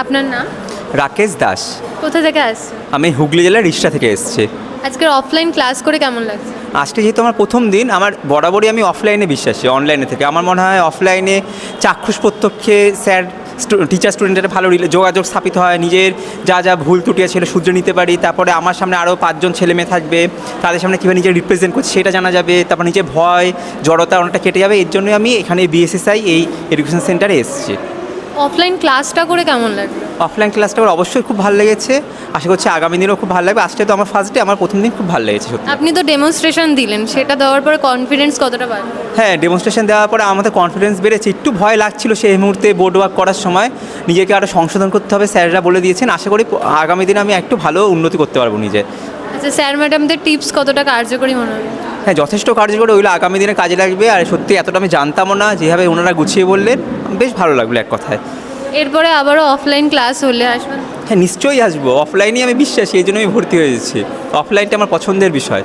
আপনার নাম? রাকেশ দাস। কোথা থেকে আসছে? আমি হুগলি জেলার রিষ্টা থেকে এসেছি। আজকের অফলাইন ক্লাস করে কেমন লাগছে? আজকে যেহেতু আমার প্রথম দিন, আমার বরাবরই আমি অফলাইনে বিশ্বাসী অনলাইনে থেকে। আমার মনে হয় অফলাইনে চাক্ষুষ প্রত্যক্ষে স্যার টিচার স্টুডেন্টের ভালো যোগাযোগ স্থাপিত হয়, নিজের যা যা ভুল ত্রুটি আছে সেটা শুধরে নিতে পারি। তারপরে আমার সামনে আরও 5জন ছেলে মেয়ে থাকবে, তাদের সামনে কীভাবে নিজে রিপ্রেজেন্ট করছে সেটা জানা যাবে। তারপর নিজের ভয় জড়তা অনেকটা কেটে যাবে। এর জন্যই আমি এখানে বিএসএসআই এই এডুকেশন সেন্টারে এসেছি। অফলাইন ক্লাসটা করে কেমন লাগলো? অফলাইন ক্লাসটা আমার অবশ্যই খুব ভালো লেগেছে। আশা করছি আগামী দিনেও খুব ভালো লাগবে। আজকে তো আমার ফার্স্ট ডে, আমার প্রথম দিন খুব ভালো লেগেছে সত্যি। আপনি তো ডেমনস্ট্রেশন দিলেন, সেটা দেওয়ার পরে কনফিডেন্স কতটা বাড়লো? হ্যাঁ, ডেমনস্ট্রেশন দেওয়ার পরে আমাদের কনফিডেন্স বেড়েছে। একটু ভয় লাগছিল সেই মুহূর্তে বোর্ড ওয়ার্ক করার সময়, নিজেকে আরও সংশোধন করতে হবে, স্যাররা বলে দিয়েছেন। আশা করি আগামী দিনে আমি একটু ভালো উন্নতি করতে পারবো নিজে। আচ্ছা, স্যার ম্যাডামদের টিপস কতটা কার্যকরী মনে হয়? হ্যাঁ, যথেষ্ট কার্যকরী, ওইগুলো আগামী দিনে কাজে লাগবে। আর সত্যি এতটা আমি জানতামও না, যেভাবে ওনারা গুছিয়ে বললেন বেশ ভালো লাগলো এক কথায়। এরপরে আবারও অফলাইন ক্লাস হলে আসবেন? হ্যাঁ, নিশ্চয়ই আসবো। অফলাইনেই আমি বিশ্বাসী, এই জন্য আমি ভর্তি হয়েছি। অফলাইনটা আমার পছন্দের বিষয়।